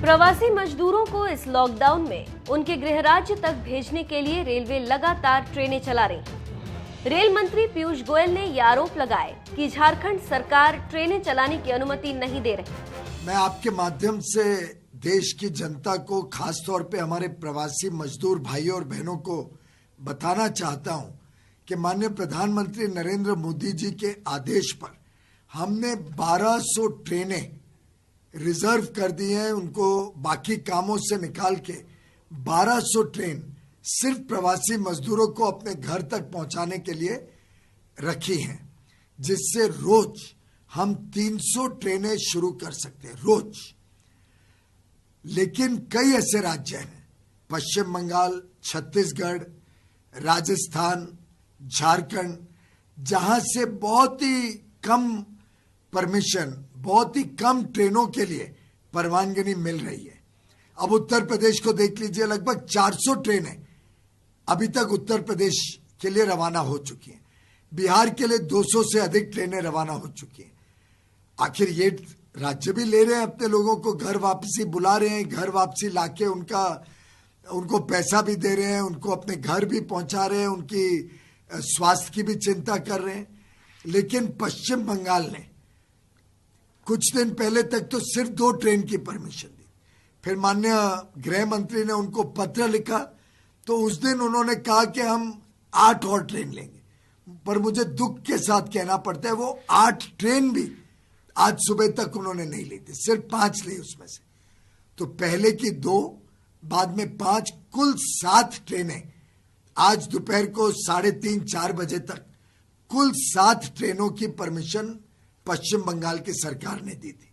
प्रवासी मजदूरों को इस लॉकडाउन में उनके गृह राज्य तक भेजने के लिए रेलवे लगातार ट्रेनें चला रही। रेल मंत्री पीयूष गोयल ने ये आरोप लगाए कि झारखंड सरकार ट्रेनें चलाने की अनुमति नहीं दे रही। मैं आपके माध्यम से देश की जनता को, खास तौर पे हमारे प्रवासी मजदूर भाइयों और बहनों को बताना चाहता हूं कि माननीय प्रधानमंत्री नरेंद्र मोदी जी के आदेश पर हमने 1200 ट्रेनें रिजर्व कर दी हैं। उनको बाकी कामों से निकाल के 1200 ट्रेन सिर्फ प्रवासी मजदूरों को अपने घर तक पहुंचाने के लिए रखी हैं, जिससे रोज हम 300 ट्रेनें शुरू कर सकते हैं रोज। लेकिन कई ऐसे राज्य हैं, पश्चिम बंगाल, छत्तीसगढ़, राजस्थान, झारखंड, जहां से बहुत ही कम परमिशन, बहुत ही कम ट्रेनों के लिए परवानगी मिल रही है। अब उत्तर प्रदेश को देख लीजिए, लगभग 400 ट्रेनें अभी तक उत्तर प्रदेश के लिए रवाना हो चुकी हैं। बिहार के लिए 200 से अधिक ट्रेनें रवाना हो चुकी हैं। आखिर ये राज्य भी ले रहे हैं अपने लोगों को घर वापसी बुला रहे हैं, घर वापसी लाके उनको पैसा भी दे रहे हैं, उनको अपने घर भी पहुंचा रहे हैं, उनकी स्वास्थ्य की भी चिंता कर रहे हैं। लेकिन पश्चिम बंगाल ने कुछ दिन पहले तक तो सिर्फ 2 ट्रेन की परमिशन दी। फिर माननीय गृह मंत्री ने उनको पत्र लिखा तो उस दिन उन्होंने कहा कि हम 8 और ट्रेन लेंगे। पर मुझे दुख के साथ कहना पड़ता है, वो 8 ट्रेन भी आज सुबह तक उन्होंने नहीं ली थी, सिर्फ 5 ली उसमें से। तो पहले की 2, बाद में 5, कुल 7 ट्रेनें आज दोपहर को 3:30-4 बजे तक कुल 7 ट्रेनों की परमिशन पश्चिम बंगाल की सरकार ने दी थी।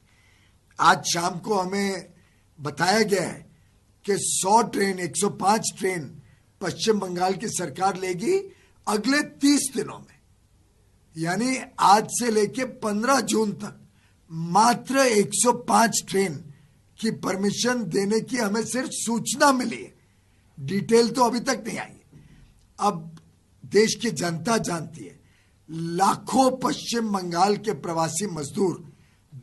आज शाम को हमें बताया गया है कि 100 ट्रेन, 105 ट्रेन पश्चिम बंगाल की सरकार लेगी अगले 30 दिनों में। यानी आज से लेके 15 जून तक मात्र 105 ट्रेन की परमिशन देने की हमें सिर्फ सूचना मिली है, डिटेल तो अभी तक नहीं आई है। अब देश की जनता जानती है, लाखों पश्चिम बंगाल के प्रवासी मजदूर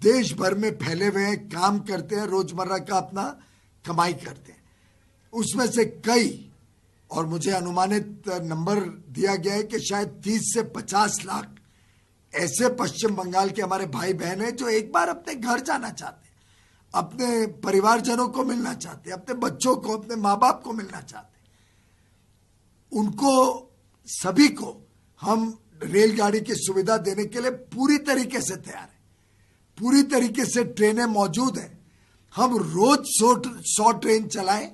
देश भर में फैले हुए हैं, काम करते हैं, रोजमर्रा का अपना कमाई करते हैं। उसमें से कई, और मुझे अनुमानित नंबर दिया गया है कि शायद 30 से 50 लाख ऐसे पश्चिम बंगाल के हमारे भाई बहन हैं जो एक बार अपने घर जाना चाहते हैं, अपने परिवारजनों को मिलना चाहते हैं, अपने बच्चों को, अपने माँ बाप को मिलना चाहते हैं। उनको सभी को हम रेलगाड़ी की सुविधा देने के लिए पूरी तरीके से तैयार है। पूरी तरीके से ट्रेनें मौजूद हैं। हम रोज 100 ट्रेन चलाएं,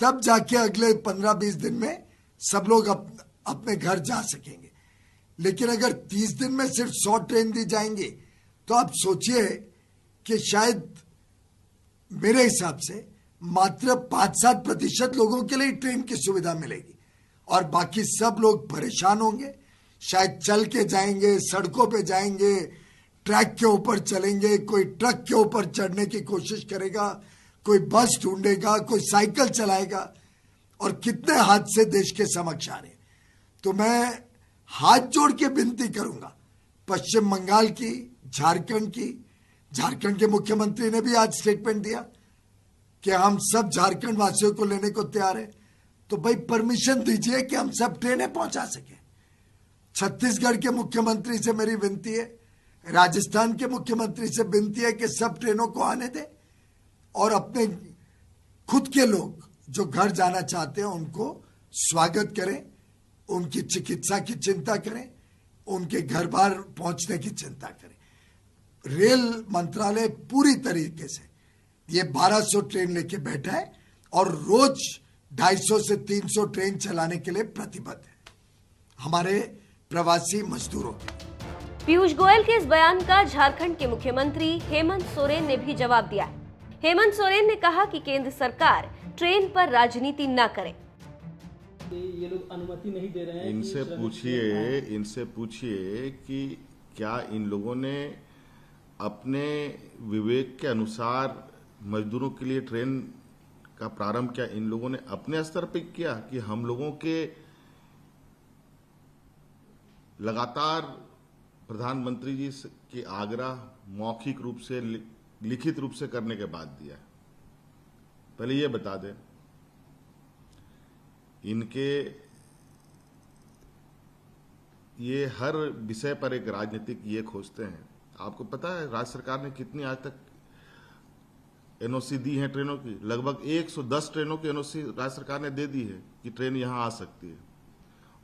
तब जाके अगले 15-20 दिन में सब लोग अपने घर जा सकेंगे। लेकिन अगर 30 दिन में सिर्फ 100 ट्रेन दी जाएंगी तो आप सोचिए कि शायद मेरे हिसाब से मात्र 5-7% लोगों के लिए ट्रेन की सुविधा मिलेगी और बाकी सब लोग परेशान होंगे। शायद चल के जाएंगे, सड़कों पे जाएंगे, ट्रैक के ऊपर चलेंगे, कोई ट्रक के ऊपर चढ़ने की कोशिश करेगा, कोई बस ढूंढेगा, कोई साइकिल चलाएगा, और कितने हादसे देश के समक्ष आ रहे हैं। तो मैं हाथ जोड़ के विनती करूंगा पश्चिम बंगाल की, झारखंड के मुख्यमंत्री ने भी आज स्टेटमेंट दिया कि हम सब झारखंड वासियों को लेने को तैयार है। तो भाई परमिशन दीजिए कि हम सब ट्रेनें पहुंचा सकें। छत्तीसगढ़ के मुख्यमंत्री से मेरी विनती है, राजस्थान के मुख्यमंत्री से विनती है कि सब ट्रेनों को आने दें और अपने खुद के लोग जो घर जाना चाहते हैं उनको स्वागत करें, उनकी चिकित्सा की चिंता करें, उनके घर बार पहुंचने की चिंता करें। रेल मंत्रालय पूरी तरीके से ये 1200 ट्रेन लेके बैठा है और रोज 250 से 300 ट्रेन चलाने के लिए प्रतिबद्ध है हमारे प्रवासी मजदूरों के। पीयूष गोयल के इस बयान का झारखंड के मुख्यमंत्री हेमंत सोरेन ने भी जवाब दिया। हेमंत सोरेन ने कहा कि केंद्र सरकार ट्रेन पर राजनीति न करे। ये लोग अनुमति नहीं दे रहे हैं। इनसे पूछिए कि क्या इन लोगों ने अपने विवेक के अनुसार मजदूरों के लिए ट्रेन का प्रारंभ क्या इन लोगों ने अपने स्तर पर किया कि हम लोगों के लगातार प्रधानमंत्री जी के आग्रह मौखिक रूप से, लिखित रूप से करने के बाद दिया। पहले ये बता दें, इनके ये हर विषय पर एक राजनीतिक ये खोजते हैं। आपको पता है राज्य सरकार ने कितनी आज तक एनओसी दी है ट्रेनों की? लगभग 110 ट्रेनों की एनओसी राज्य सरकार ने दे दी है कि ट्रेन यहां आ सकती है,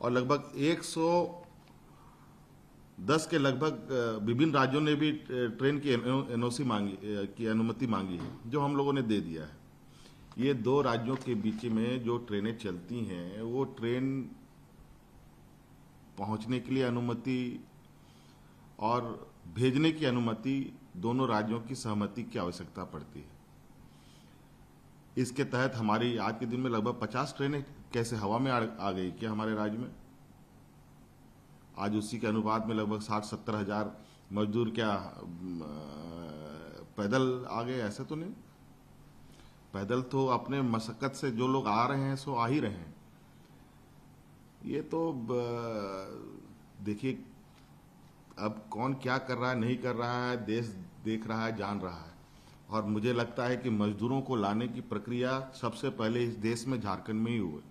और लगभग 110 के लगभग विभिन्न राज्यों ने भी ट्रेन की एनओसी मांगी की अनुमति मांगी है, जो हम लोगों ने दे दिया है। ये 2 राज्यों के बीच में जो ट्रेनें चलती हैं, वो ट्रेन पहुंचने के लिए अनुमति और भेजने की अनुमति दोनों राज्यों की सहमति की आवश्यकता पड़ती है। इसके तहत हमारी आज के दिन में लगभग 50 ट्रेनें कैसे हवा में आ गई क्या हमारे राज्य में? आज उसी के अनुपात में लगभग 60-70 हजार मजदूर क्या पैदल आ गए? ऐसे तो नहीं। पैदल तो अपने मशक्कत से जो लोग आ रहे हैं सो आ ही रहे हैं। ये तो देखिए, अब कौन क्या कर रहा है नहीं कर रहा है, देश देख रहा है, जान रहा है। और मुझे लगता है कि मजदूरों को लाने की प्रक्रिया सबसे पहले इस देश में झारखंड में ही हुई।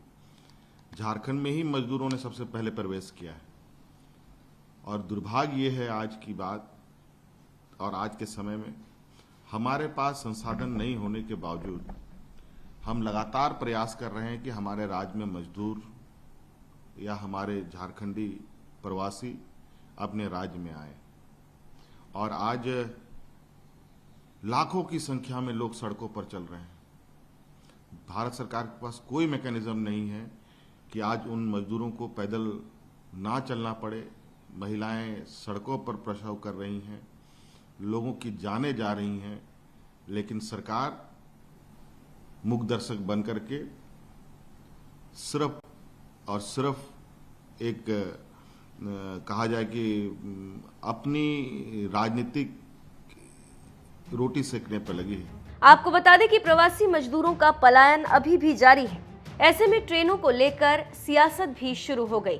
झारखंड में ही मजदूरों ने सबसे पहले प्रवेश किया है। और दुर्भाग्य ये है आज की बात और आज के समय में हमारे पास संसाधन नहीं होने के बावजूद हम लगातार प्रयास कर रहे हैं कि हमारे राज्य में मजदूर या हमारे झारखंडी प्रवासी अपने राज्य में आए। और आज लाखों की संख्या में लोग सड़कों पर चल रहे हैं। भारत सरकार के पास कोई मैकेनिज्म नहीं है कि आज उन मजदूरों को पैदल ना चलना पड़े। महिलाएं सड़कों पर प्रसव कर रही हैं, लोगों की जानें जा रही हैं, लेकिन सरकार मूक दर्शक बन करके सिर्फ और सिर्फ एक कहा जाए कि अपनी राजनीतिक रोटी सेकने पर लगी है। आपको बता दें कि प्रवासी मजदूरों का पलायन अभी भी जारी है। ऐसे में ट्रेनों को लेकर सियासत भी शुरू हो गई।